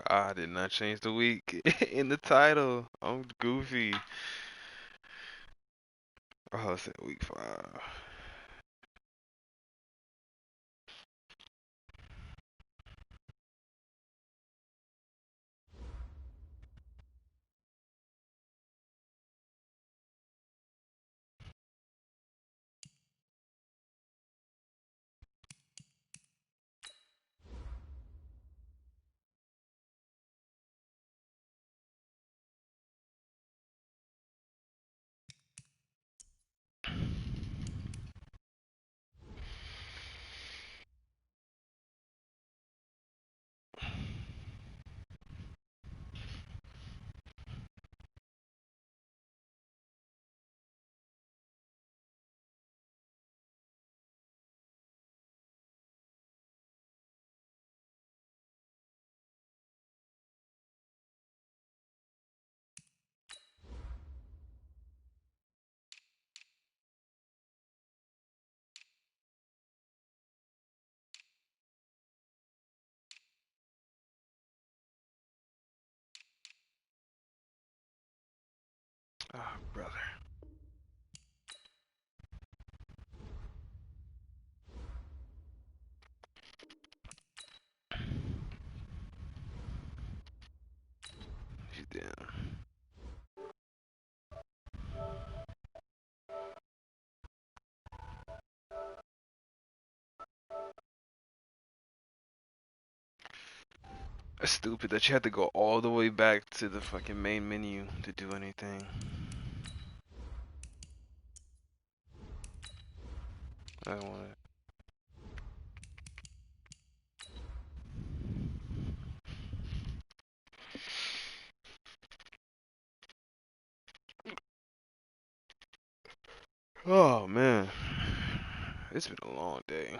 I did not change the week in the title. I'm goofy. Oh, I said week 5. Oh, brother. He's down. It's stupid that you had to go all the way back to the fucking main menu to do anything. I don't want it. Oh man, it's been a long day.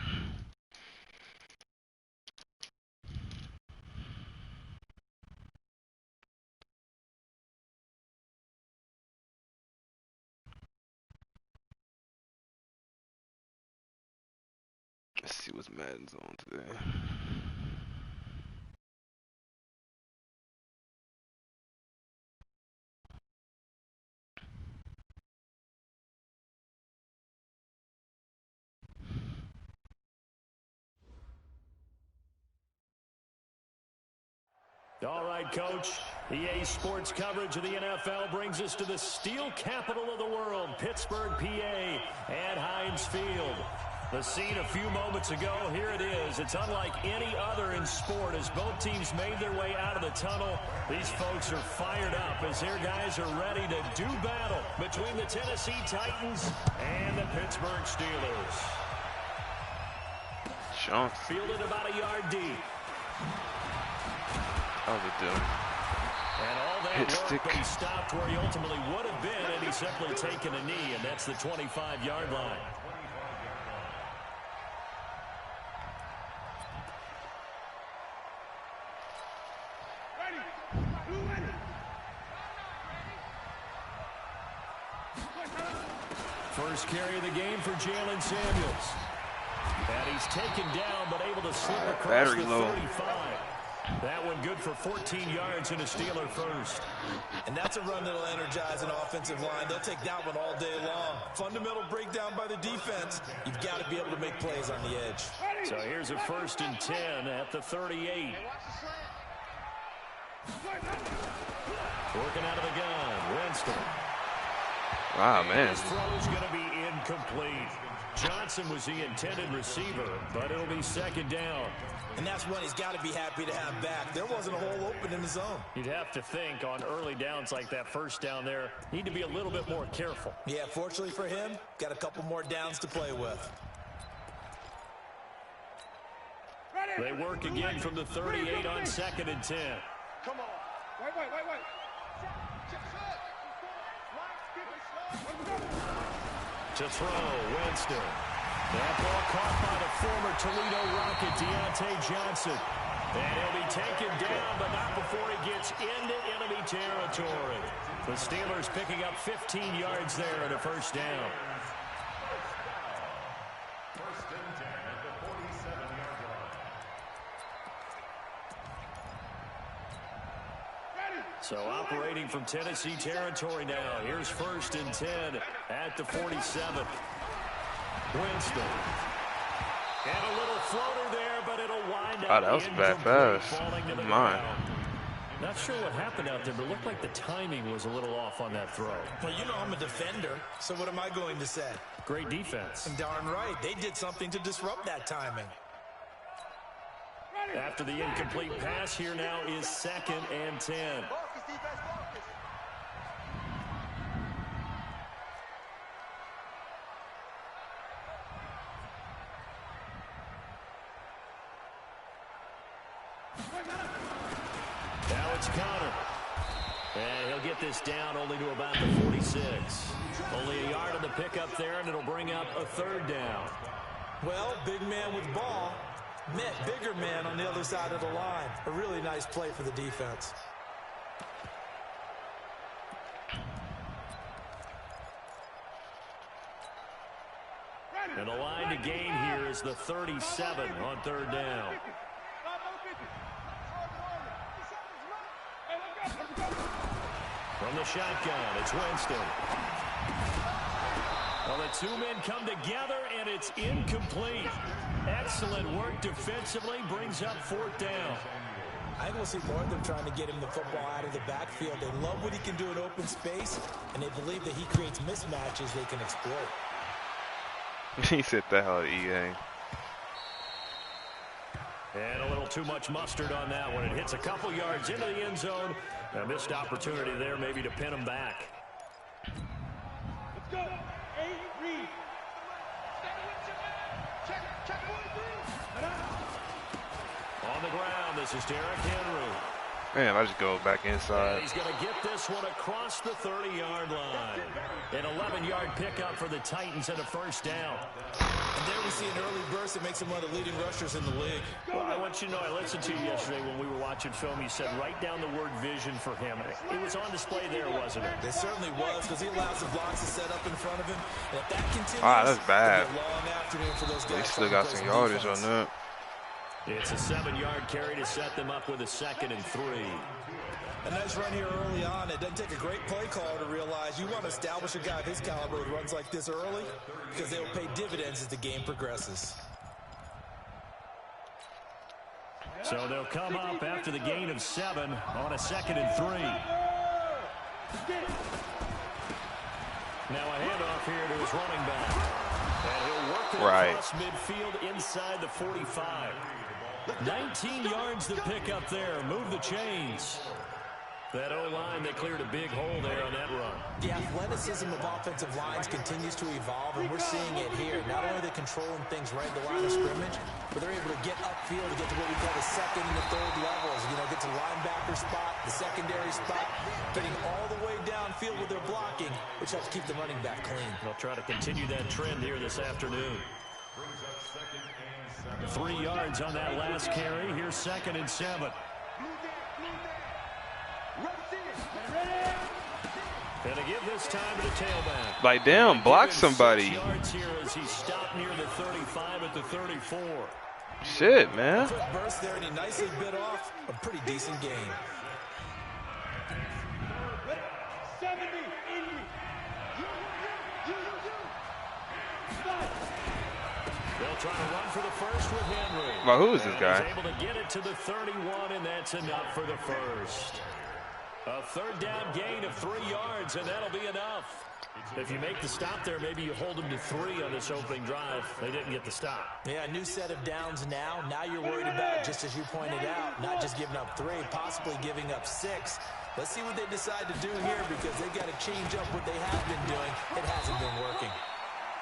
Let's see what's Madden's on today. All right, Coach. EA Sports coverage of the NFL brings us to the steel capital of the world, Pittsburgh, PA, at Heinz Field. The scene a few moments ago, here it is. It's unlike any other in sport as both teams made their way out of the tunnel. These folks are fired up as their guys are ready to do battle between the Tennessee Titans and the Pittsburgh Steelers. Sean. Fielded about a yard deep. How's it doing? And all that Hit work, stick. but he stopped where he ultimately would have been, and he's simply taken a knee, and that's the 25-yard line. First carry of the game for Jalen Samuels. And he's taken down, but able to slip across Battery the low. 35. That one good for 14 yards and a Steeler first. And that's a run that'll energize an offensive line. They'll take that one all day long. Fundamental breakdown by the defense. You've got to be able to make plays on the edge. So here's a 1st and 10 at the 38. Working out of the gun, Winston. Wow, man. His throw is going to be incomplete. Johnson was the intended receiver, but it'll be 2nd down. And that's one he's got to be happy to have back. There wasn't a hole open in the zone. You'd have to think on early downs like that 1st down there, need to be a little bit more careful. Yeah, fortunately for him, got a couple more downs to play with. They work again from the 38 on 2nd and 10. Come on. Wait. To throw, Winston. That ball caught by the former Toledo Rocket, Deontay Johnson. And he'll be taken down, but not before he gets into enemy territory. The Steelers picking up 15 yards there at a 1st down. 1st and 10 at the 47-yard line. So operating from Tennessee territory now. Here's 1st and 10 at the 47. Winston. And a little floater there, but it'll wind up. Oh, that was a bad pass. Come on. Not sure what happened out there, but it looked like the timing was a little off on that throw. Well, you know I'm a defender, so what am I going to say? Great defense. And darn right, they did something to disrupt that timing. After the incomplete pass, here now is 2nd and 10. Now it's Connor. And he'll get this down only to about the 46. Only a yard on the pickup there, and it'll bring up a 3rd down. Well, big man with ball met bigger man on the other side of the line. A really nice play for the defense. And the line to gain here is the 37 on 3rd down. From the shotgun, it's Winston. Well, the two men come together, and it's incomplete. Excellent work defensively, brings up 4th down. I think we'll see more of them trying to get him the football out of the backfield. They love what he can do in open space, and they believe that he creates mismatches they can exploit. He said the hell EA. And a little too much mustard on that one. It hits a couple yards into the end zone. A missed opportunity there maybe to pin him back. Let's go. Reed. Check 1, 3. On the ground, this is Derrick Henry. Man, I just go back inside. And he's going to get this one across the 30-yard line. An 11-yard pickup for the Titans and a 1st down. And there we see an early burst that makes him one of the leading rushers in the league. Well, I want you to know, I listened to you yesterday when we were watching film. You said write down the word vision for him. It was on display there, wasn't it? It certainly was, because he allows the blocks to set up in front of him. And if that continues, That's bad. it'll be a long afternoon for those guys. They still got some yardage on that. It's a 7-yard carry to set them up with a 2nd and 3. A nice run here early on. It doesn't take a great play caller to realize you want to establish a guy of his caliber with runs like this early, because they will pay dividends as the game progresses. So they'll come up after the gain of 7 on a 2nd and 3. Now a handoff here to his running back. And he'll work it across midfield inside the 45. 19 yards to pick up there. Move the chains. That O-line, they cleared a big hole there on that run. The athleticism of offensive lines continues to evolve, and we're seeing it here. Not only are they controlling things right at the line of scrimmage, but they're able to get upfield to get to what we call the 2nd and the 3rd levels. You know, get to linebacker spot, the secondary spot, getting all the way downfield with their blocking, which helps keep the running back clean. They'll try to continue that trend here this afternoon. 3 yards on that last carry. Here's 2nd and 7. And to give this time to the tailback. Like, damn, block somebody. 6 yards here as he stopped near the 35 at the 34. Shit, man. Quick burst there, and he nicely bit off a pretty decent gain. 70, Indy. They'll try to run for the first with Henry. Well, who is this guy? He's able to get it to the 31, and that's enough for the first. A 3rd down gain of 3 yards, and that'll be enough. If you make the stop there, maybe you hold them to 3 on this opening drive. They didn't get the stop. Yeah, a new set of downs now. Now you're worried about, just as you pointed out, not just giving up 3, possibly giving up 6. Let's see what they decide to do here, because they've got to change up what they have been doing. It hasn't been working.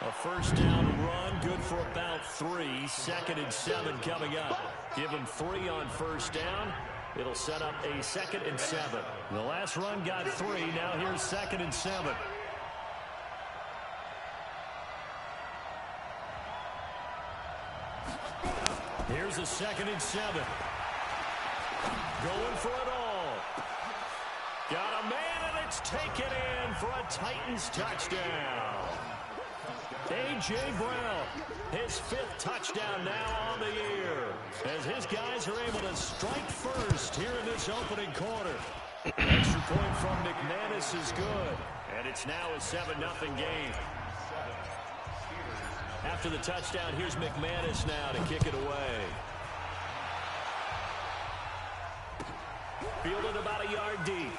A 1st down run, good for about 3. 2nd and 7 coming up. Give them 3 on 1st down. It'll set up a 2nd and 7. The last run got 3. Now here's 2nd and 7. Here's a 2nd and 7. Going for it all. Got a man, and it's taken in for a Titans touchdown. A.J. Brown, his 5th touchdown now on the year, as his guys are able to strike first here in this opening quarter. Extra point from McManus is good. And it's now a 7-0 game. After the touchdown, here's McManus now to kick it away. Fielded about a yard deep.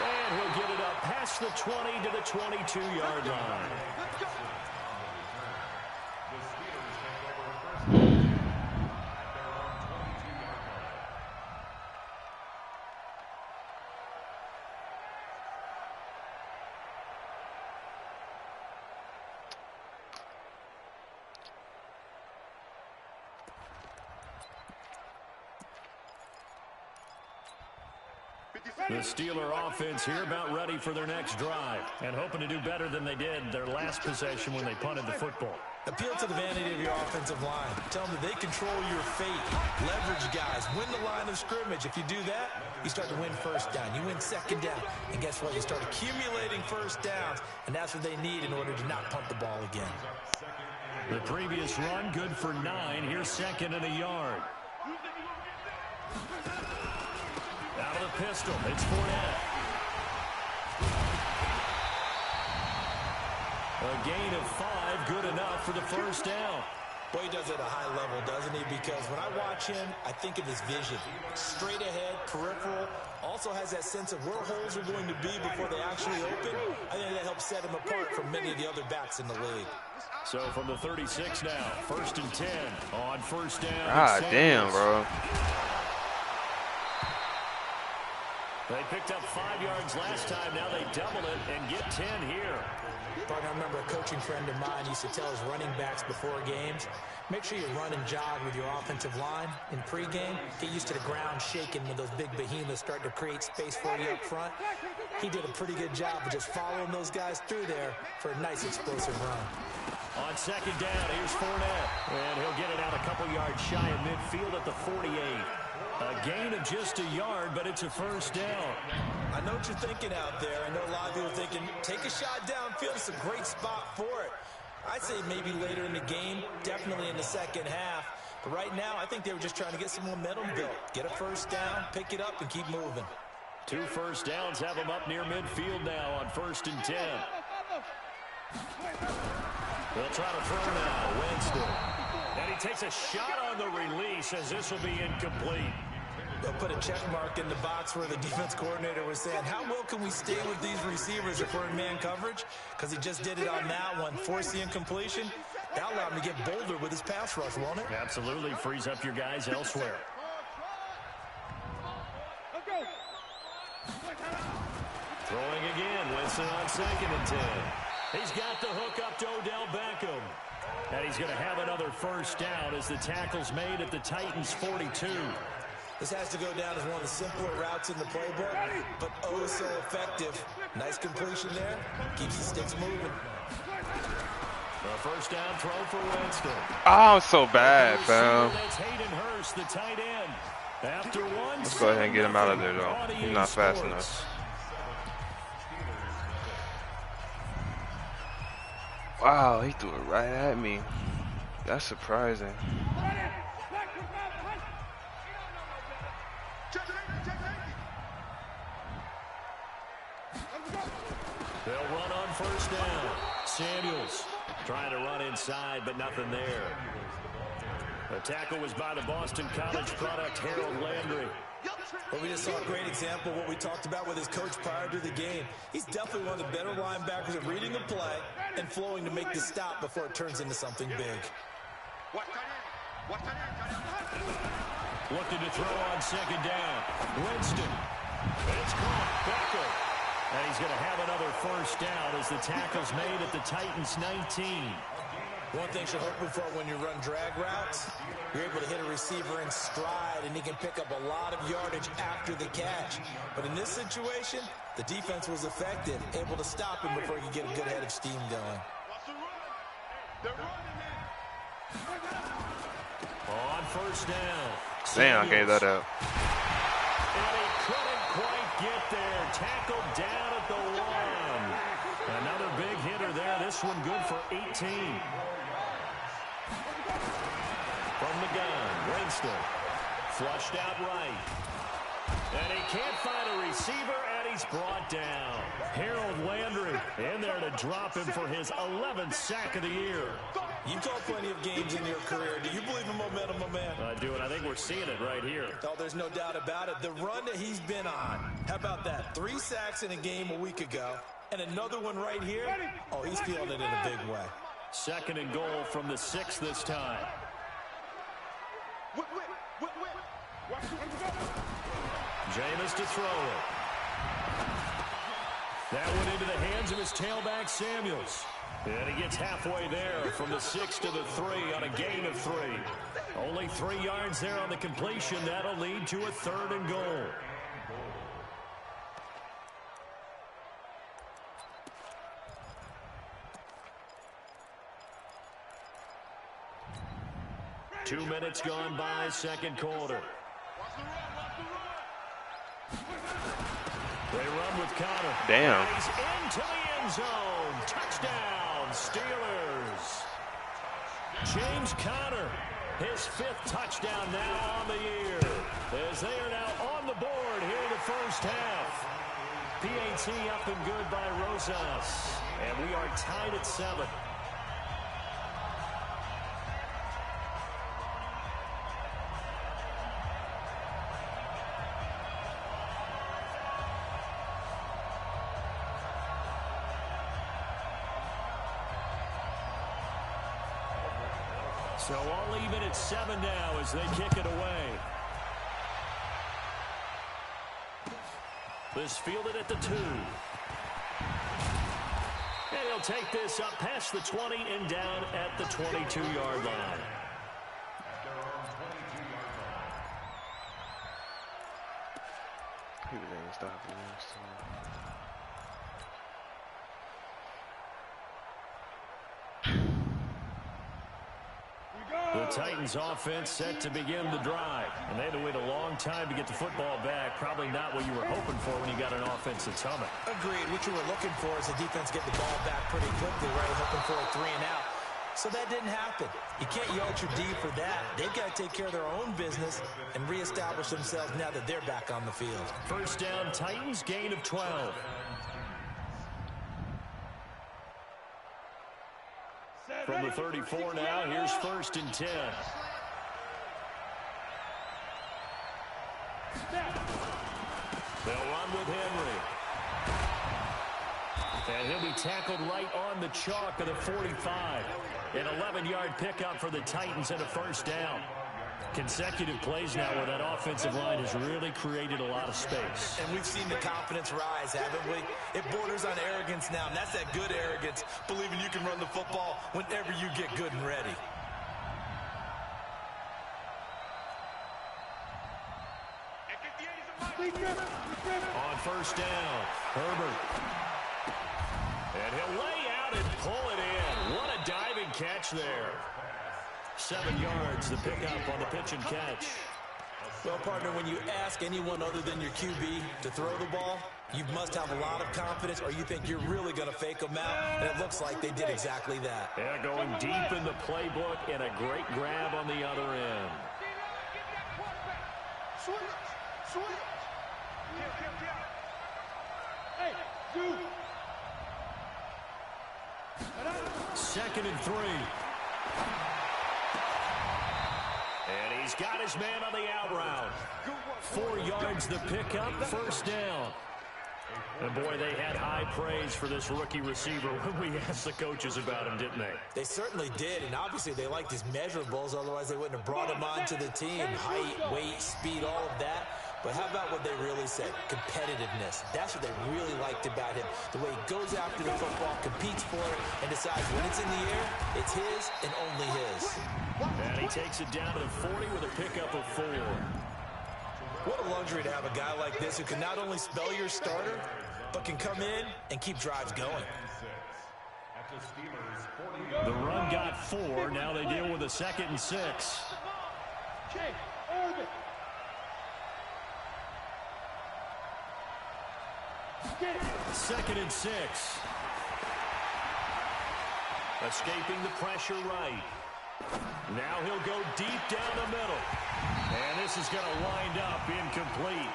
And he'll get it up past the 20 to the 22-yard line. The Steeler offense here about ready for their next drive and hoping to do better than they did their last possession when they punted the football. Appeal to the vanity of your offensive line. Tell them that they control your fate. Leverage guys. Win the line of scrimmage. If you do that, you start to win first down. You win second down. And guess what? You start accumulating first downs. And that's what they need in order to not punt the ball again. The previous run, good for 9. Here's second and a yard. Out of the pistol, it's Fournette. A gain of 5, good enough for the first down. Boy, he does it at a high level, doesn't he? Because when I watch him, I think of his vision. Straight ahead, peripheral. Also has that sense of where holes are going to be before they actually open. I think that helps set him apart from many of the other backs in the league. So from the 36 now, 1st and 10 on first down. God damn, bro. They picked up 5 yards last time. Now they double it and get 10 here. Partner, I remember a coaching friend of mine used to tell his running backs before games, make sure you run and jog with your offensive line in pregame. Get used to the ground shaking when those big behemoths start to create space for you up front. He did a pretty good job of just following those guys through there for a nice explosive run. On second down, here's Fournette. And he'll get it out a couple yards shy of midfield at the 48. A gain of just a yard, but it's a first down. I know what you're thinking out there. I know a lot of people are thinking, take a shot downfield. It's a great spot for it. I'd say maybe later in the game, definitely in the second half. But right now, I think they were just trying to get some momentum built. Get a first down, pick it up, and keep moving. 2 first downs have them up near midfield now on 1st and 10. They'll try to throw now. Winston. And he takes a shot on the release as this will be incomplete. They'll put a check mark in the box where the defense coordinator was saying, how well can we stay with these receivers if we're in man coverage? Because he just did it on that one. Force the incompletion. That allowed him to get bolder with his pass rush, won't it? Absolutely. Frees up your guys elsewhere. Throwing again. Winston on 2nd and 10. He's got the hook up to Odell Beckham. And he's going to have another first down as the tackle's made at the Titans' 42. This has to go down as one of the simpler routes in the playbook, but oh so effective. Nice completion there. Keeps the sticks moving. A first down throw for Winston. Oh, so bad, fam. That's Hayden Hurst, the tight end. After one, let's go ahead and get him out of there, though. He's not fast enough. Wow, he threw it right at me. That's surprising. They'll run on first down. Samuels trying to run inside, but nothing there. The tackle was by the Boston College product, Harold Landry. Well, we just saw a great example of what we talked about with his coach prior to the game. He's definitely one of the better linebackers at reading the play and flowing to make the stop before it turns into something big. Looking to throw on second down. Winston. It's caught. Beckham. And he's going to have another first down as the tackle's made at the Titans' 19. One thing you're hoping for when you run drag routes, you're able to hit a receiver in stride, and he can pick up a lot of yardage after the catch. But in this situation, the defense was effective, able to stop him before he could get a good head of steam going. On first down. Damn, I gave that up. And he couldn't quite get there. Tackled down at the 1. Another big hitter there. This one good for 18. From the gun, Winston. Flushed out right. can't find a receiver, and he's brought down. Harold Landry in there to drop him for his 11th sack of the year. You've called plenty of games in your career. Do you believe in momentum, my man? I do, and I think we're seeing it right here. Oh, there's no doubt about it. The run that he's been on. How about that? 3 sacks in a game a week ago, and another one right here. Oh, he's feeling it in a big way. 2nd and goal from the 6 this time. Jameis to throw it. That went into the hands of his tailback, Samuels. And he gets halfway there from the 6 to the 3 on a gain of 3. Only 3 yards there on the completion. That'll lead to a 3rd and goal. Two minutes gone by, 2nd quarter. They run with Connor. Damn. He's into the end zone. Touchdown, Steelers. James Conner, his 5th touchdown now on the year, as they are now on the board here in the first half. PAT up and good by Rosas, and we are tied at 7. So all even at 7 now as they kick it away. This fielded at the 2. And he'll take this up past the 20 and down at the 22-yard line. He was gonna stop it. The Titans offense set to begin the drive. And they had to wait a long time to get the football back. Probably not what you were hoping for when you got an offense that's humming. Agreed. What you were looking for is the defense get the ball back pretty quickly, right? Hoping for a 3 and out. So that didn't happen. You can't yell at your D for that. They've got to take care of their own business and reestablish themselves now that they're back on the field. First down, Titans, gain of 12. From the 34 now, here's 1st and 10. They'll run with Henry. And he'll be tackled right on the chalk of the 45. An 11-yard pickup for the Titans and a first down. Consecutive plays now where that offensive line has really created a lot of space. And we've seen the confidence rise, haven't we? It borders on arrogance now, and that's that good arrogance, believing you can run the football whenever you get good and ready. On first down, Herbert. And he'll lay out and pull it in. What a diving catch there. 7 yards, the pickup on the pitch and catch. Well, partner, when you ask anyone other than your QB to throw the ball, you must have a lot of confidence or you think you're really going to fake them out, and it looks like they did exactly that. Yeah, going deep in the playbook and a great grab on the other end. Second and 3. And he's got his man on the out route. 4 yards the pickup, first down. And boy, they had high praise for this rookie receiver when we asked the coaches about him, didn't they? They certainly did, and obviously they liked his measurables, otherwise they wouldn't have brought him onto the team. Height, weight, speed, all of that. But how about what they really said? Competitiveness. That's what they really liked about him. The way he goes after the football, competes for it, and decides when it's in the air, it's his and only his. And he takes it down to the 40 with a pickup of 4. What a luxury to have a guy like this who can not only spell your starter, but can come in and keep drives going. The run got 4. Now they deal with a 2nd and 6. Second and 6. Escaping the pressure right. Now he'll go deep down the middle. And this is going to wind up incomplete.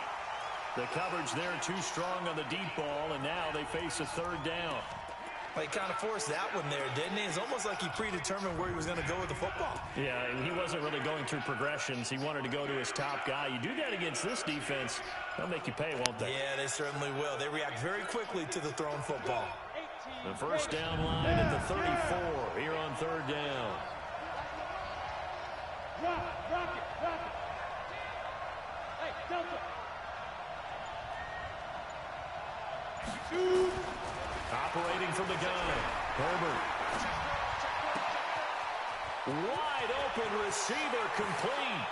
The coverage there too strong on the deep ball, and now they face a third down. Well, he kind of forced that one there, didn't he? It's almost like he predetermined where he was going to go with the football. Yeah, he wasn't really going through progressions. He wanted to go to his top guy. You do that against this defense, they'll make you pay, won't they? Yeah, they certainly will. They react very quickly to the thrown football. The first down line at the 34 here on third down. Rock it. Hey, Delta. Operating from the gun, Herbert. Wide open receiver complete.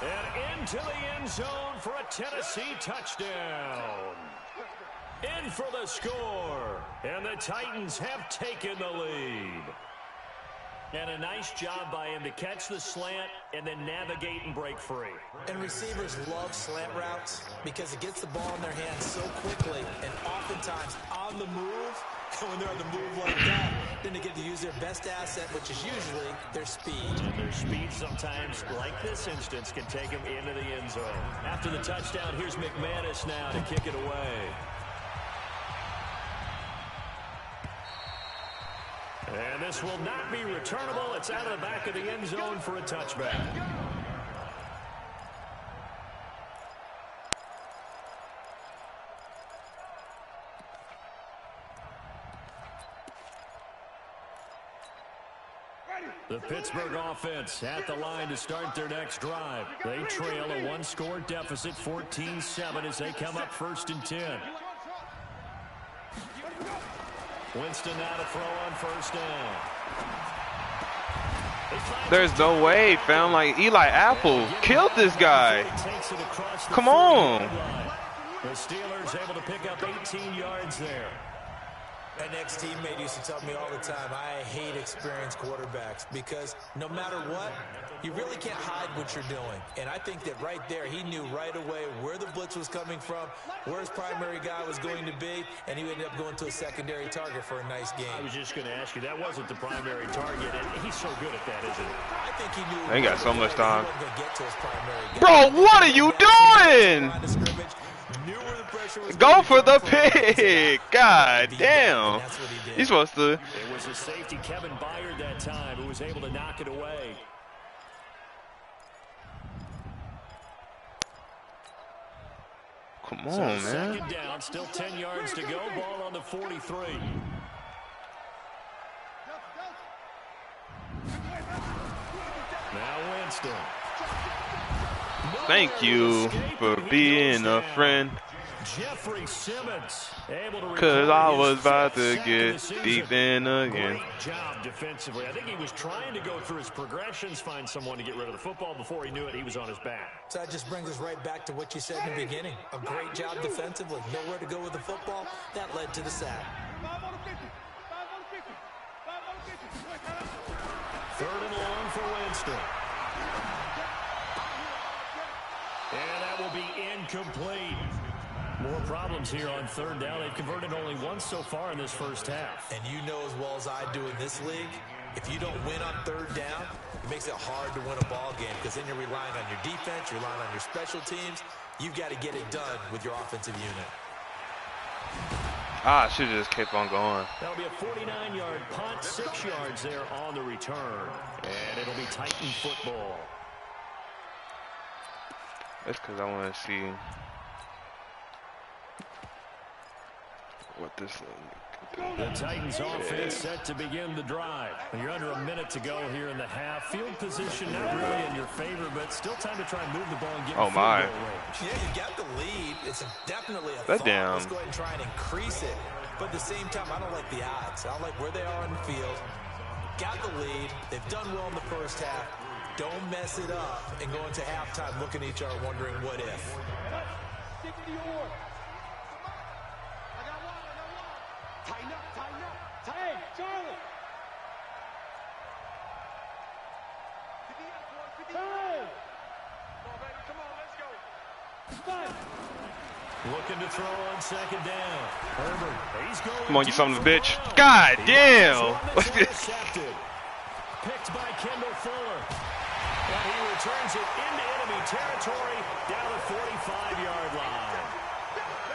And into the end zone for a Tennessee touchdown. In for the score. And the Titans have taken the lead. And a nice job by him to catch the slant and then navigate and break free. And receivers love slant routes because it gets the ball in their hands so quickly and oftentimes on the move. And when they're on the move like that, then they get to use their best asset, which is usually their speed. And their speed sometimes, like this instance, can take them into the end zone. After the touchdown, here's McManus now to kick it away. And this will not be returnable. It's out of the back of the end zone for a touchback. The Pittsburgh offense at the line to start their next drive. They trail a one-score deficit, 14-7, as they come up 1st and 10. Winston now to throw on first down. There's no way, fam. Like, Eli Apple killed this guy. Come on. The Steelers able to pick up 18 yards there. An ex-teammate used to tell me all the time, I hate experienced quarterbacks because no matter what, you really can't hide what you're doing. And I think that right there, he knew right away where the blitz was coming from, where his primary guy was going to be, and he ended up going to a secondary target for a nice game. I was just going to ask you, that wasn't the primary target, and he's so good at that, isn't he? I think he knew they got so much time. He wasn't going to get to his primary guy. Bro, what are you doing? Go for the pick. God damn. He's supposed to. It was a safety, Kevin Byard, that time, who was able to knock it away. Come on, So man. second down, still 10 yards to go. Ball on the 43. Now Winston. Thank you for being a friend. Jeffrey Simmons able to Cause I was about to get deep in again. Great job defensively. I think he was trying to go through his progressions, find someone to get rid of the football. Before he knew it, he was on his back. So that just brings us right back to what you said in the beginning. A great job defensively. Nowhere to go with the football. That led to the sack. 3rd and long for Winston. And that will be incomplete. More problems here on 3rd down. They've converted only once so far in this first half. And you know as well as I do in this league, if you don't win on 3rd down, it makes it hard to win a ball game because then you're relying on your defense, you're relying on your special teams. You've got to get it done with your offensive unit. I should have just kept on going. That'll be a 49-yard punt, 6 yards there on the return. And it'll be Titan football. That's because I want to see what this looks like. The Titans offense set to begin the drive. You're under a minute to go here in the half. Field position not really in your favor, but still time to try and move the ball and get Oh, my. field goal range. Yeah, you got the lead. It's definitely a That thought. damn. Let's go ahead and try and increase it. But at the same time, I don't like the odds. I don't like where they are on the field. Got the lead. They've done well in the first half. Don't mess it up and go into halftime looking at each other wondering what if. Stick to your work. Tighten up. Hey, Charlie. Time. Come on, let's go. Five. Looking to throw on 2nd down. Herbert, he's going. Come on, you son of a bitch. God damn. Intercepted. Picked by Kendall Fuller. And he returns it into enemy territory down the 45-yard line.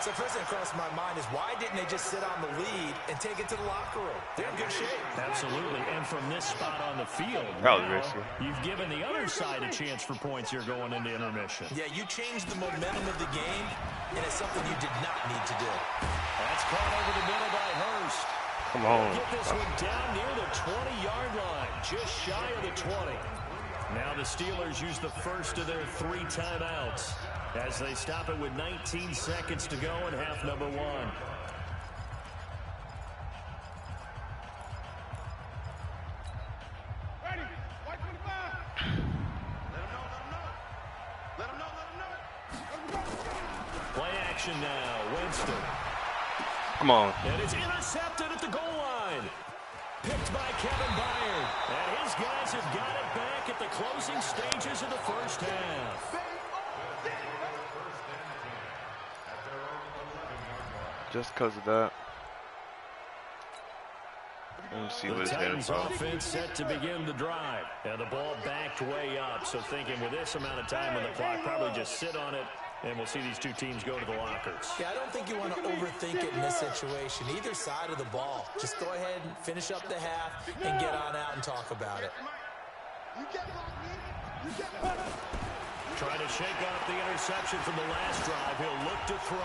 So first thing across my mind is why didn't they just sit on the lead and take it to the locker room? They're in good shape. Absolutely. And from this spot on the field, That was now, risky. you've given the other side a chance for points here going into intermission. Yeah, you changed the momentum of the game, and it's something you did not need to do. That's caught over the middle by Hurst. Come on. Get this one down near the 20-yard line, just shy of the 20. Now the Steelers use the first of their 3 timeouts as they stop it with 19 seconds to go in half number 1. Ready. White 25. Let him know. Play action now. Winston. Come on. And it's intercepted at the goal line. Picked by Kevin Byard. And his guys have got it back at the closing stages of the first half. Just because of that. Let's see what The his head Titans is about. offense set to begin the drive. And the ball backed way up. So thinking with this amount of time on the clock, probably just sit on it. And we'll see these two teams go to the lockers. Yeah, I don't think you want to overthink it in this situation. Either side of the ball. Just go ahead and finish up the half and get on out and talk about it. Trying to shake off the interception from the last drive. He'll look to throw.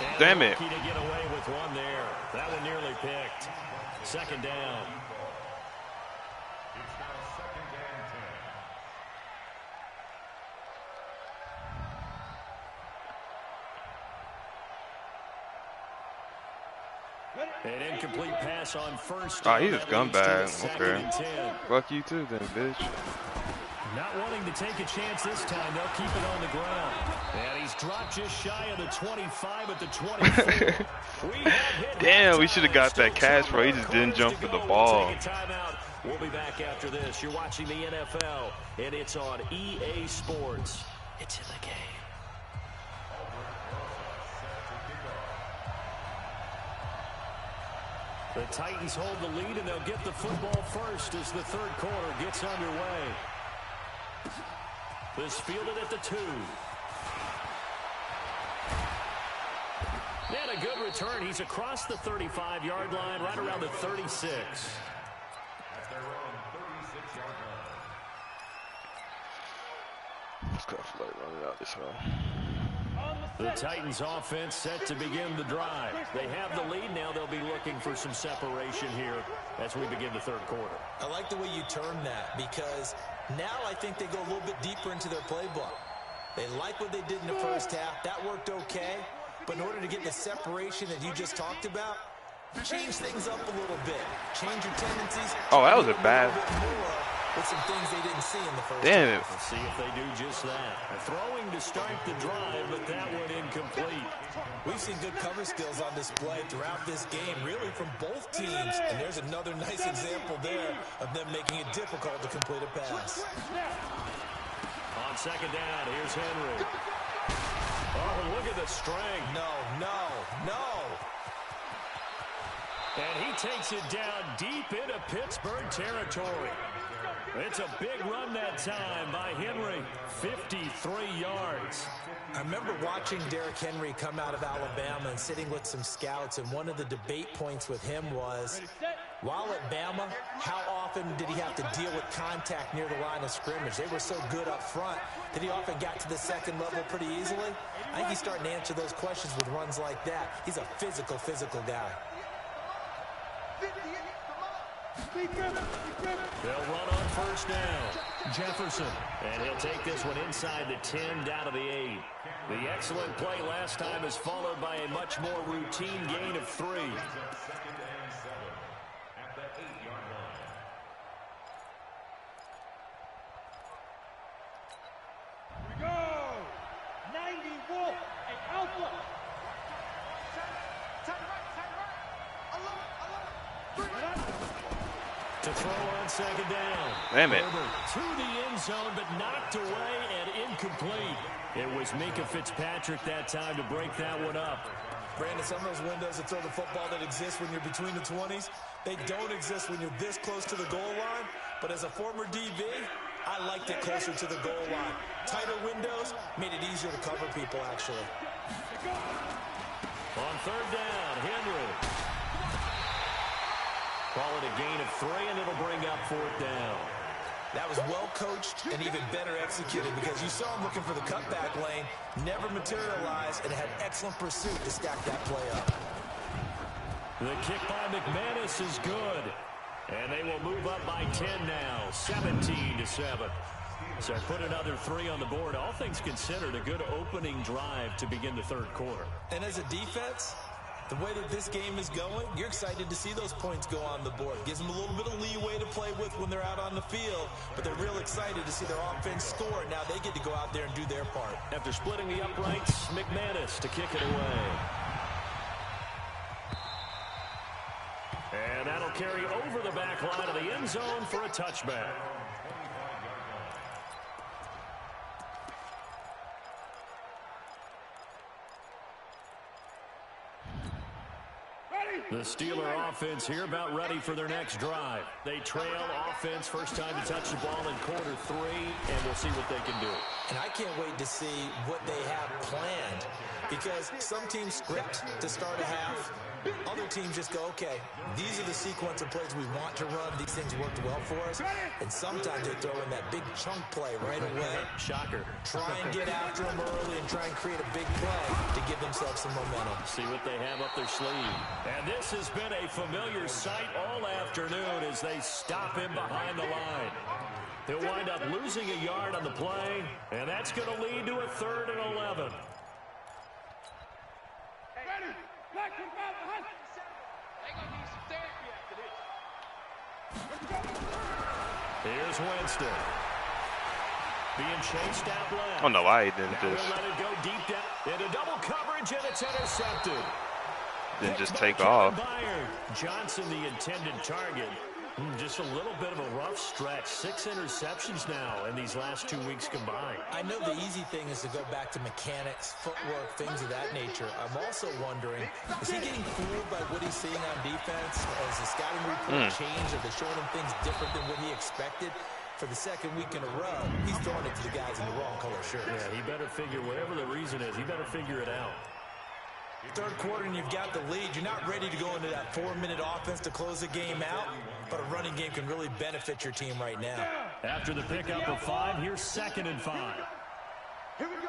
And Damn it. lucky to get away with one there. That one nearly picked. Second down. An incomplete pass on first. Oh, he just gun bag. Okay. Okay. Fuck you too then, bitch. Not wanting to take a chance this time. They'll keep it on the ground. And he's dropped just shy of the 25 at the 24. Damn, we should have got that catch, bro. He just didn't jump for the ball. We'll be back after this. You're watching the NFL, and it's on EA Sports. It's in the game. The Titans hold the lead, and they'll get the football first as the third quarter gets underway. This fielded at the 2. And a good return. He's across the 35-yard line, right around the 36. Let's go for like running out this way. The Titans offense set to begin the drive. They have the lead. Now they'll be looking for some separation here as we begin the third quarter. I like the way you term that because now I think they go a little bit deeper into their playbook. They like what they did in the first half. That worked okay. But in order to get the separation that you just talked about, change things up a little bit. Change your tendencies. Oh, that was a bad. With some things they didn't see in the first Damn it. half. Let's see if they do just that. Throwing to start the drive, but that one incomplete. We've seen good cover skills on display throughout this game, really from both teams. And there's another nice example there of them making it difficult to complete a pass. On second down, here's Henry. Oh, look at the strength. No. And he takes it down deep into Pittsburgh territory. It's a big run that time by Henry. 53 yards. I remember watching Derrick Henry come out of Alabama and sitting with some scouts, and one of the debate points with him was, while at Bama, how often did he have to deal with contact near the line of scrimmage? They were so good up front that he often got to the second level pretty easily. I think he's starting to answer those questions with runs like that. He's a physical guy. They'll run on first down. Jefferson. And he'll take this one inside the 10 down to the 8. The excellent play last time is followed by a much more routine gain of 3. We go. 90 Wolf and Alpha. To throw on second down. Damn it. To the end zone, but knocked away and incomplete. It was Minkah Fitzpatrick that time to break that one up. Brandon, some of those windows to throw the football that exist when you're between the 20s, they don't exist when you're this close to the goal line. But as a former DB, I liked it closer to the goal line. Tighter windows made it easier to cover people, actually. On third down, Henry. Call it a gain of 3, and it'll bring up fourth down. That was well coached and even better executed because you saw him looking for the cutback lane, never materialized, and had excellent pursuit to stack that play up. The kick by McManus is good. And they will move up by 10 now, 17-7. So put another 3 on the board. All things considered, a good opening drive to begin the third quarter. And as a defense, the way that this game is going, you're excited to see those points go on the board. Gives them a little bit of leeway to play with when they're out on the field, but they're real excited to see their offense score. Now they get to go out there and do their part. After splitting the uprights, McManus to kick it away. And that'll carry over the back line of the end zone for a touchback. The Steeler offense here about ready for their next drive. They trail offense, first time to touch the ball in quarter 3, and we'll see what they can do. And I can't wait to see what they have planned because some teams script to start a half. Other teams just go, okay, these are the sequence of plays we want to run. These things worked well for us. And sometimes they throw in that big chunk play right away. Shocker. Try and get after them early and try and create a big play to give themselves some momentum. See what they have up their sleeve. And this has been a familiar sight all afternoon as they stop him behind the line. They'll wind up losing a yard on the play, and that's going to lead to a 3rd and 11. Here's Winston. Being chased out left. I don't know why he didn't Now just let it go deep down into double coverage, and it's intercepted. didn't just take off. Johnson, the intended target. Just a little bit of a rough stretch. 6 interceptions now in these last 2 weeks combined. I know the easy thing is to go back to mechanics, footwork, things of that nature. I'm also wondering, is he getting fooled by what he's seeing on defense? Has the scouting report changed? Are they showing him things different than what he expected? For the 2nd week in a row, he's throwing it to the guys in the wrong color shirts. Yeah, he better figure, whatever the reason is, he better figure it out. Third quarter and you've got the lead. You're not ready to go into that 4-minute offense to close the game out, but a running game can really benefit your team right now. After the pickup of 5, here's 2nd and 5. Here we go.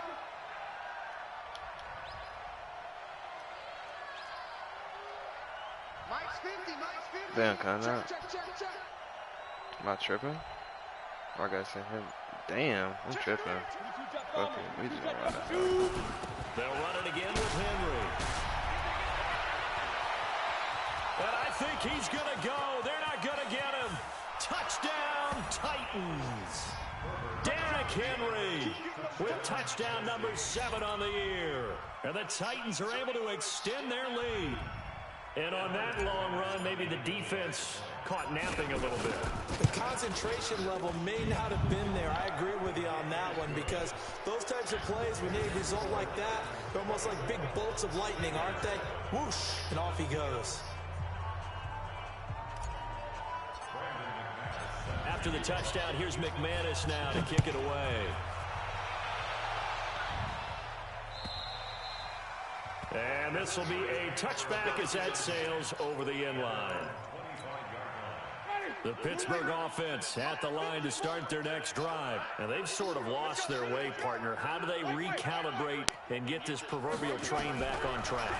Mike's 50, Mike's 50. Damn, kinda. Check. Am I tripping? I gotta say him. Damn, I'm tripping. Fuck it, we just gonna run that. They'll run it again with Henry. And I think he's going to go. They're not going to get him. Touchdown, Titans. Derrick Henry with touchdown number 7 on the year. And the Titans are able to extend their lead. And on that long run, maybe the defense caught napping a little bit. The concentration level may not have been there. I agree with you on that one because those types of plays, when they result like that, they're almost like big bolts of lightning, aren't they? Whoosh, and off he goes. After the touchdown, here's McManus now to kick it away. And this will be a touchback as that sails over the end line. The Pittsburgh offense at the line to start their next drive. And they've sort of lost their way, partner. How do they recalibrate and get this proverbial train back on track?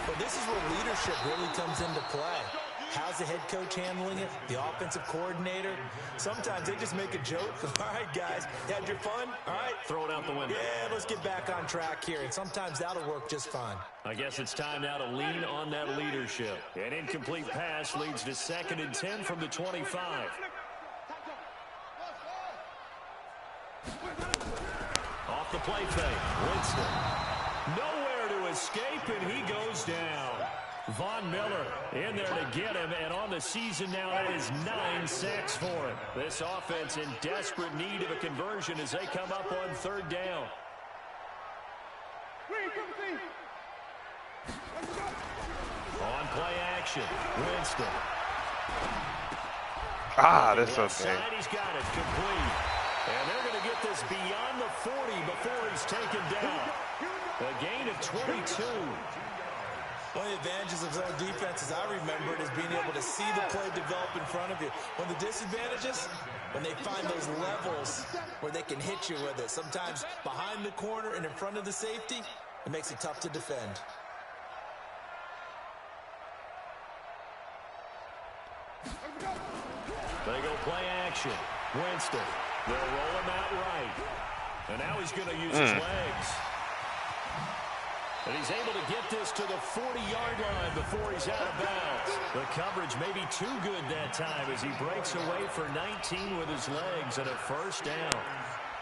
Well, this is where leadership really comes into play. How's the head coach handling it? The offensive coordinator? Sometimes they just make a joke. All right, guys, you had your fun? All right. Throw it out the window. Yeah, let's get back on track here. And sometimes that'll work just fine. I guess it's time now to lean on that leadership. An incomplete pass leads to 2nd and 10 from the 25. Off the play fake, Winston. Nowhere to escape, and he goes down. Von Miller in there to get him, and on the season now, that is 9 sacks for him. This offense in desperate need of a conversion as they come up on 3rd down. On play action, Winston. Ah, that's okay. He's got it complete. And they're going to get this beyond the 40 before he's taken down. A gain of 22. One of the advantages of zone defense, as I remember it, is being able to see the play develop in front of you. One of the disadvantages, when they find those levels where they can hit you with it. Sometimes behind the corner and in front of the safety, it makes it tough to defend. They go play action. Winston. They'll roll him out right. And now he's going to use his legs. And he's able to get this to the 40-yard line before he's out of bounds. The coverage may be too good that time as he breaks away for 19 with his legs and a first down.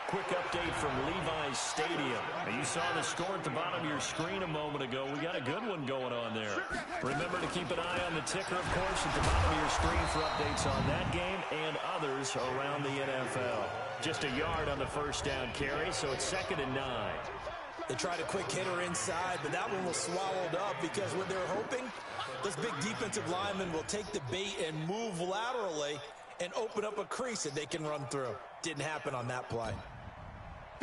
Quick update from Levi's Stadium. Now, you saw the score at the bottom of your screen a moment ago. We got a good one going on there. Remember to keep an eye on the ticker, of course, at the bottom of your screen for updates on that game and others around the NFL. Just a yard on the first down carry, so it's 2nd and 9. They tried a quick hitter inside, but that one was swallowed up because what they're hoping, those big defensive linemen will take the bait and move laterally and open up a crease that they can run through. Didn't happen on that play.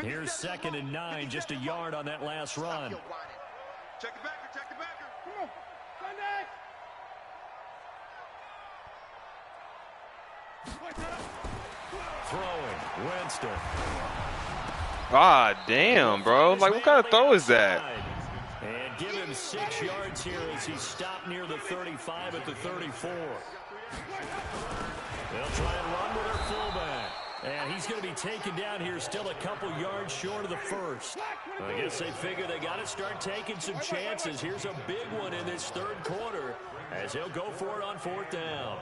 Here's 2nd and 9, just a yard on that last run. Check the backer, check the backer. Come on. Throwing, Winston. God damn, bro. Like, what kind of throw is that? And give him 6 yards here as he stopped near the 35 at the 34. They'll try and run with their fullback. And he's going to be taken down here, still a couple yards short of the first. I guess they figure they got to start taking some chances. Here's a big one in this 3rd quarter as he'll go for it on 4th down.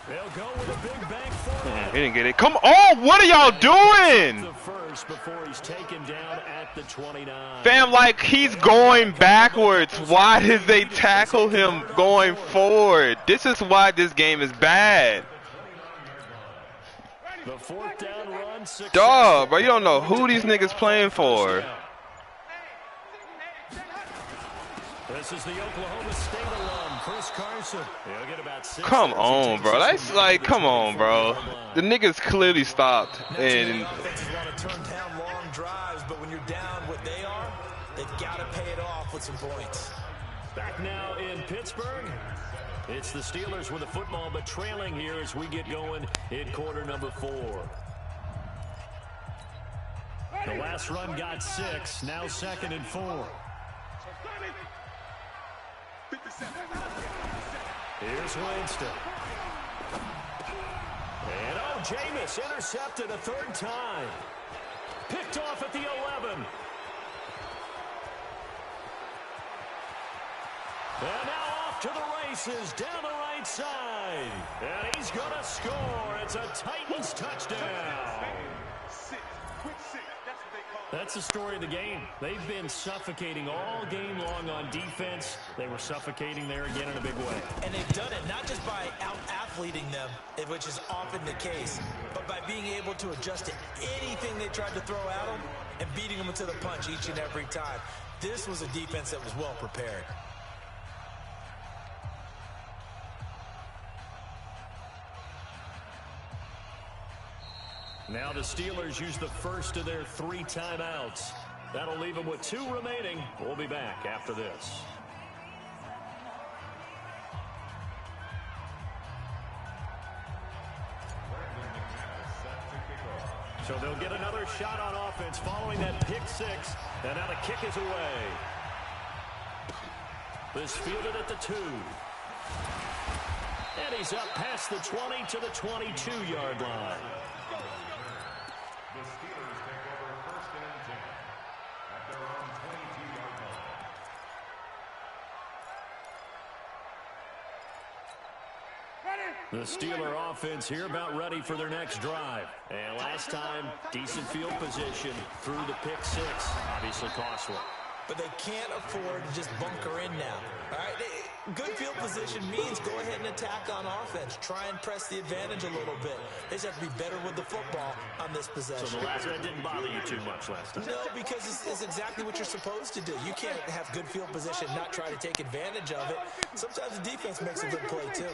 They'll go with a big bank for it. He didn't get it. Come on, what are y'all doing? The first before he's taken down at the 29. Fam, like, he's going backwards. Why did they tackle him going forward? This is why this game is bad. The 4th down run. Dog, bro, you don't know who these niggas playing for. This is the Oklahoma State alum, Chris Carson. He'll get about 6. Come on, bro. That's like, come on, bro. The niggas clearly stopped. And Offenses want to turn down long drives, but when you're down what they are, they've got to pay it off with some points. Back now in Pittsburgh. It's the Steelers with the football, but trailing here as we get going in quarter number 4. The last run got 6, now 2nd and 4. Here's Winston. And oh, Jameis intercepted a 3rd time. Picked off at the 11. And now off to the races down the right side. And he's going to score. It's a Titans touchdown. That's the story of the game. They've been suffocating all game long on defense. They were suffocating there again in a big way. And they've done it not just by out-athleting them, which is often the case, but by being able to adjust to anything they tried to throw at them and beating them to the punch each and every time. This was a defense that was well prepared. Now the Steelers use the first of their 3 timeouts. That'll leave them with 2 remaining. We'll be back after this. So they'll get another shot on offense following that pick 6. And now the kick is away. This fielded at the 2. And he's up past the 20 to the 22-yard line. The Steelers take over 1st and 10 at their own 22-yard line. The Steeler offense here about ready for their next drive. And last time, decent field position through the pick 6. Obviously costly. But they can't afford to just bunker in now. All right, good field position means go ahead and attack on offense. Try and press the advantage a little bit. They just have to be better with the football on this possession. So the last one didn't bother you too much last time? No, because it's exactly what you're supposed to do. You can't have good field position, not try to take advantage of it. Sometimes the defense makes a good play too.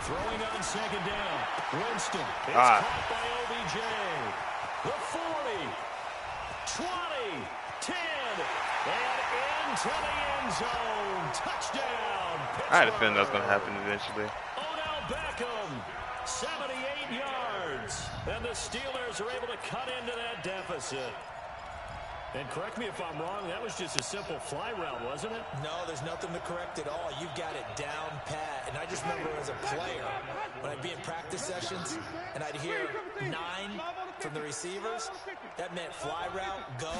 Throwing on second down. Winston. It's caught by OBJ. The 40. 20. 10. And into the end zone. Touchdown. Pittsburgh. I had a feeling that was going to happen eventually. Odell Beckham. 78 yards. And the Steelers are able to cut into that deficit. And correct me if I'm wrong, that was just a simple fly route, wasn't it? No, there's nothing to correct at all. You've got it down pat. And I just remember as a player, when I'd be in practice sessions and I'd hear 9 from the receivers, that meant fly route, go,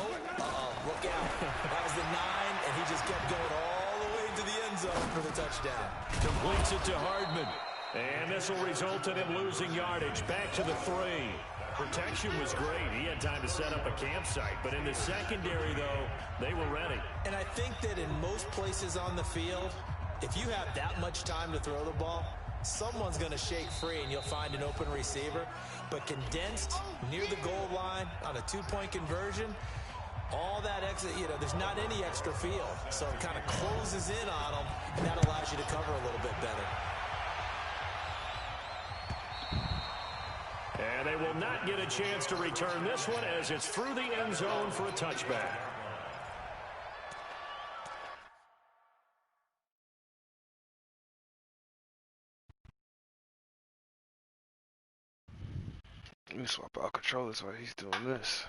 look out. That was the 9, and he just kept going all the way to the end zone for the touchdown. Completes it to Hardman. And this will result in him losing yardage. Back to the 3. Protection was great. He had time to set up a campsite. But in the secondary, though, they were ready. And I think that in most places on the field, if you have that much time to throw the ball, someone's going to shake free and you'll find an open receiver. But condensed near the goal line on a 2-point conversion, all that extra, there's not any extra field. So it kind of closes in on them, and that allows you to cover a little bit better. And they will not get a chance to return this one as it's through the end zone for a touchback. Let me swap out controllers while he's doing this.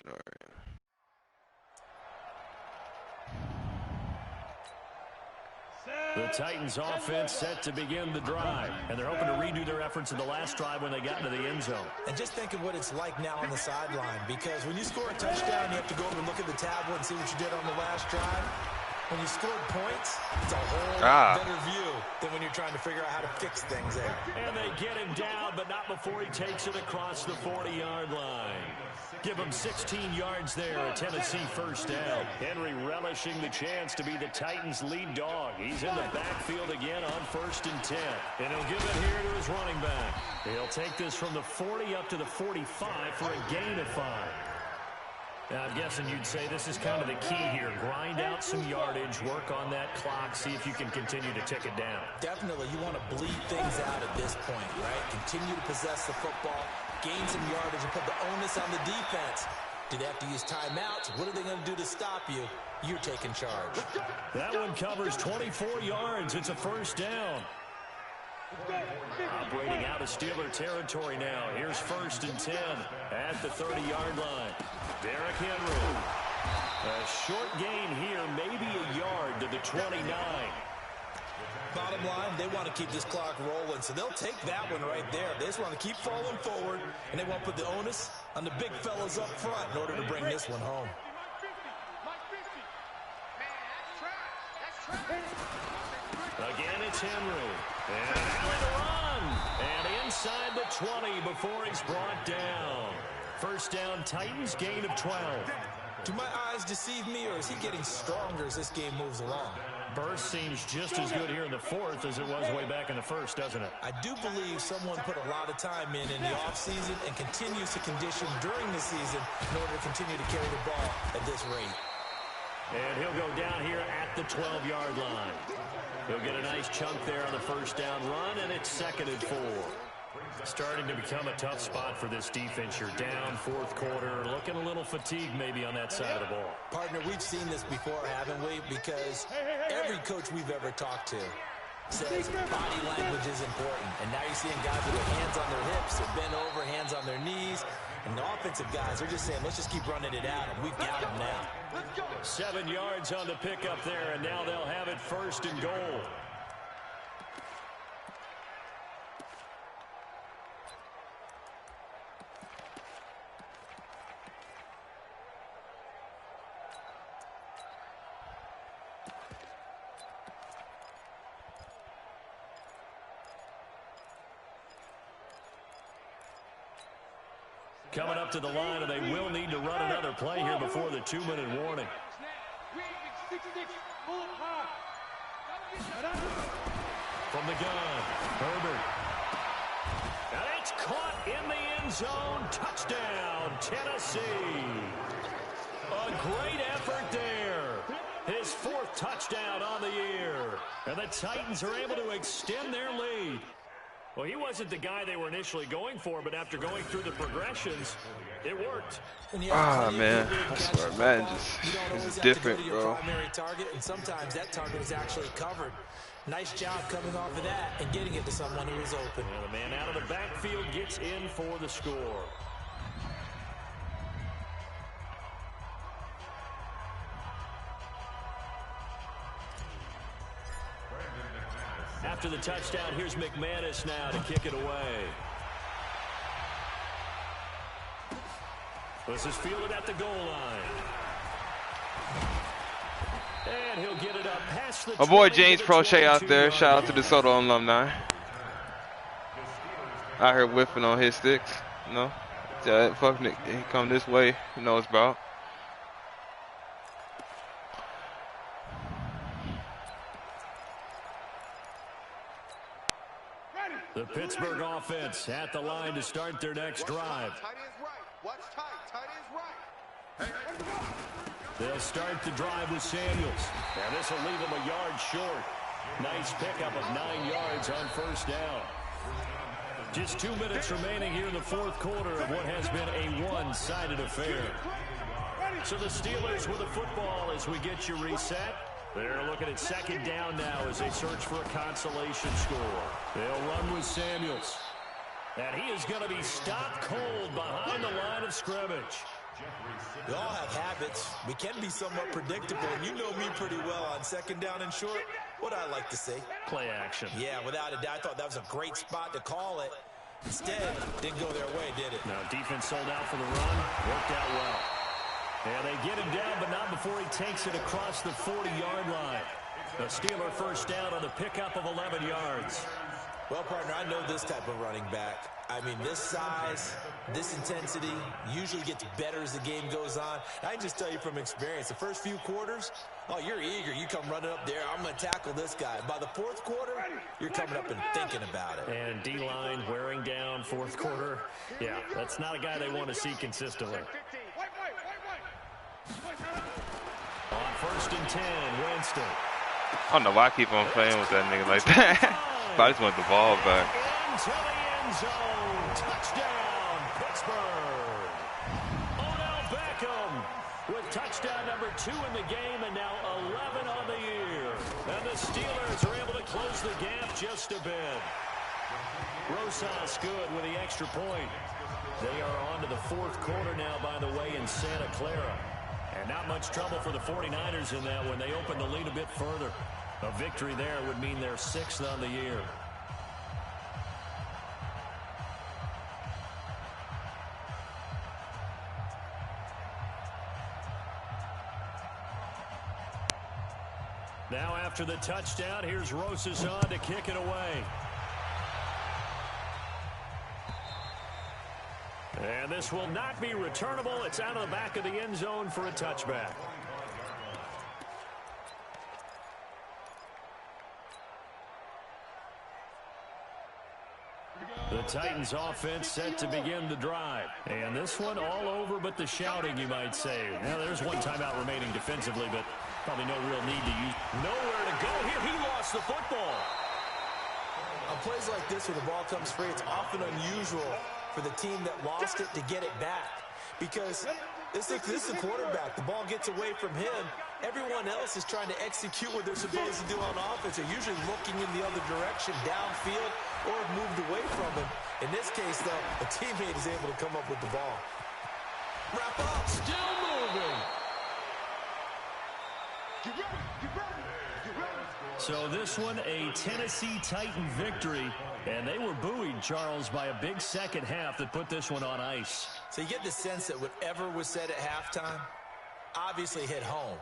All right. The Titans offense set to begin the drive, and they're hoping to redo their efforts in the last drive when they got into the end zone. And just think of what it's like now on the sideline, because when you score a touchdown, you have to go over and look at the tablet and see what you did on the last drive. When you scored points, it's a whole better view than when you're trying to figure out how to fix things there. And they get him down, but not before he takes it across the 40-yard line. Give him 16 yards there, a Tennessee first down. Henry relishing the chance to be the Titans' lead dog. He's in the backfield again on 1st and 10. And he'll give it here to his running back. He'll take this from the 40 up to the 45 for a gain of 5. Now, I'm guessing you'd say this is kind of the key here. Grind out some yardage, work on that clock, see if you can continue to tick it down. Definitely. You want to bleed things out at this point, right? Continue to possess the football, gain some yardage, and put the onus on the defense. Do they have to use timeouts? What are they going to do to stop you? You're taking charge. That one covers 24 yards. It's a first down. Operating out of Steeler territory now. Here's 1st and 10 at the 30-yard line. Derrick Henry. A short gain here, maybe a yard to the 29. Bottom line, they want to keep this clock rolling, so they'll take that one right there. They just want to keep falling forward, and they won't put the onus on the big fellas up front in order to bring this one home. Again, it's Henry. And Henry to run. And inside the 20 before he's brought down. First down, Titans, gain of 12. Do my eyes deceive me, or is he getting stronger as this game moves along? Burst seems just as good here in the 4th as it was way back in the 1st, doesn't it? I do believe someone put a lot of time in the offseason and continues to condition during the season in order to continue to carry the ball at this rate. And he'll go down here at the 12-yard line. He'll get a nice chunk there on the first down run, and it's 2nd and 4. Starting to become a tough spot for this defense. You're down 4th quarter, looking a little fatigued maybe on that side of the ball. Partner, we've seen this before, haven't we? Because every coach we've ever talked to says body language is important. And now you're seeing guys with their hands on their hips, they're bent over, hands on their knees. And the offensive guys are just saying, let's just keep running it out, and we've got them now. 7 yards on the pickup there, and now they'll have it 1st and goal. coming up to the line, and they will need to run another play here before the 2-minute warning. From the gun, Herbert. And it's caught in the end zone. Touchdown, Tennessee. A great effort there. His 4th touchdown on the year. And the Titans are able to extend their lead. Well, he wasn't the guy they were initially going for, but after going through the progressions, it worked. Ah, man, I swear, Madden is different, bro. Primary target, and sometimes that target is actually covered. Nice job coming off of that and getting it to someone who is open. And the man out of the backfield gets in for the score. After the touchdown, here's McManus now to kick it away. This is fielded at the goal line. And he'll get it up past the... My boy James Prochet out there. Shout out to the Soto alumni. Out here whipping on his sticks. You know? Yeah, fuck Nick. He come this way. He knows about. The Pittsburgh offense at the line to start their next drive. Tight end's right. Watch tight. Tight end's right. They'll start the drive with Samuels. And this will leave them a yard short. Nice pickup of 9 yards on first down. Just 2 minutes remaining here in the 4th quarter of what has been a one-sided affair. So the Steelers with the football as we get you reset. They're looking at 2nd down now as they search for a consolation score. They'll run with Samuels. And he is going to be stopped cold behind the line of scrimmage. We all have habits. We can be somewhat predictable, and you know me pretty well on 2nd down and short. What I like to say? Play action. Yeah, without a doubt. I thought that was a great spot to call it. Instead, didn't go their way, did it? Now, defense sold out for the run. Worked out well. And they get him down, but not before he takes it across the 40-yard line. The Steeler first down on the pickup of 11 yards. Well, partner, I know this type of running back. I mean, this size, this intensity usually gets better as the game goes on. I can just tell you from experience, the first few quarters, oh, you're eager. You come running up there, I'm going to tackle this guy. By the 4th quarter, you're coming up and thinking about it. And D-line wearing down 4th quarter. Yeah, that's not a guy they want to see consistently. On 1st and 10, Winston. I don't know why I keep on playing with that nigga like that. I just want the ball back. Into the end zone. Touchdown, Pittsburgh. Odell Beckham with touchdown number 2 in the game and now 11 on the year. And the Steelers are able to close the gap just a bit. Rosas good with the extra point. They are on to the 4th quarter now, by the way, in Santa Clara. And not much trouble for the 49ers in that when they open the lead a bit further. A victory there would mean they're 6th on the year. Now after the touchdown, here's Rosas on to kick it away. And this will not be returnable. It's out of the back of the end zone for a touchback. The Titans offense set to begin the drive. And this one all over but the shouting, you might say. Now there's one timeout remaining defensively, but probably no real need to use. Nowhere to go here. He lost the football. On plays like this where the ball comes free, it's often unusual for the team that lost it to get it back. Because this is the quarterback. The ball gets away from him. Everyone else is trying to execute what they're supposed to do on offense. They're usually looking in the other direction, downfield, or have moved away from him. In this case, though, a teammate is able to come up with the ball. Wrap up. Still moving. So this one, a Tennessee Titan victory. And they were buoyed, Charles, by a big second half that put this one on ice. So you get the sense that whatever was said at halftime obviously hit home.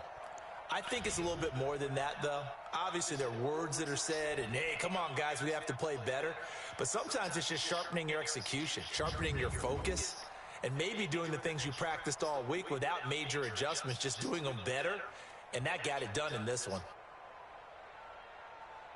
I think it's a little bit more than that, though. Obviously, there are words that are said, and, hey, come on, guys, we have to play better. But sometimes it's just sharpening your execution, sharpening your focus. and maybe doing the things you practiced all week without major adjustments, just doing them better, and that got it done in this one.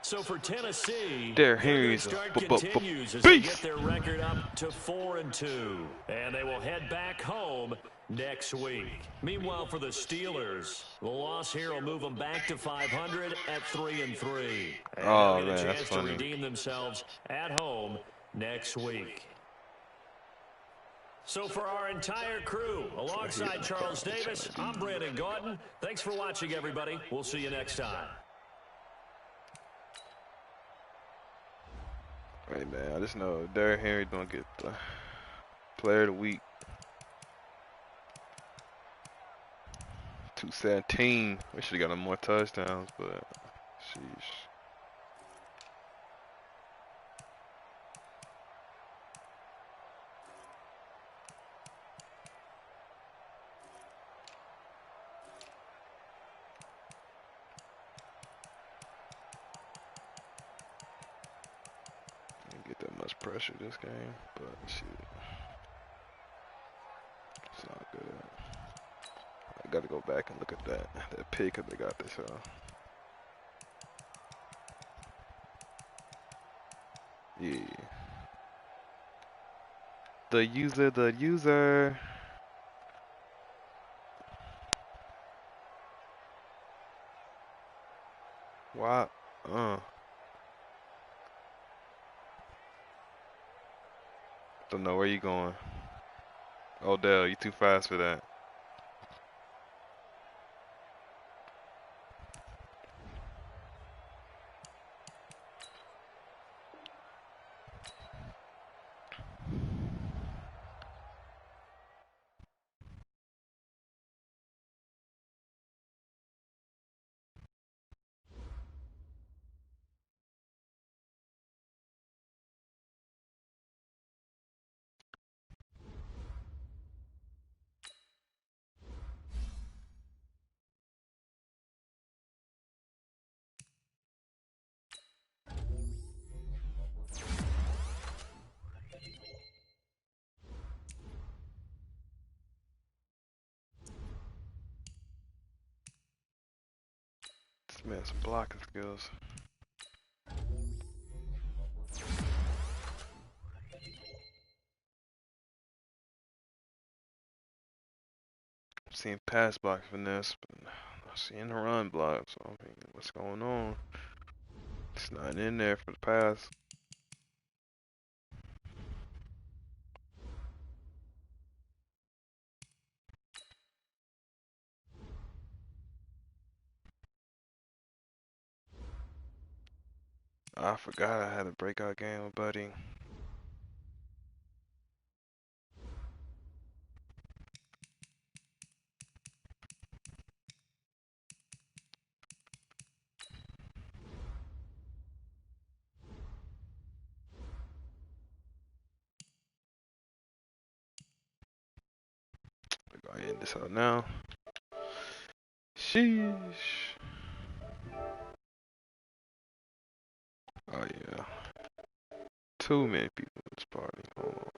So for Tennessee, There, their good he's a start continues as they get their record up to 4-2. And they will head back home next week. Meanwhile, for the Steelers, the loss here will move them back to 500 at 3-3. And Oh, they'll get man, a that's chance to funny. redeem themselves at home next week. So for our entire crew, alongside Charles Davis, I'm Brandon Gaudin. Thanks for watching, everybody. We'll see you next time. Hey man, I just know Derrick Henry gonna get the player of the week. 217. We should have got him more touchdowns, but sheesh. Didn't get that much pressure this game, but shit. It's not good. I gotta go back and look at that pick that they got this. Yeah. The user. Why? Don't know where you going. Odell, you too fast for that. This man some blocking skills. I'm seeing pass block finesse, but I'm not seeing the run block. So I mean, what's going on? It's not in there for the pass. I forgot I had a breakout game with Buddy. Go ahead and end this out now. Sheesh. Oh yeah. Too many people in this party. Hold on.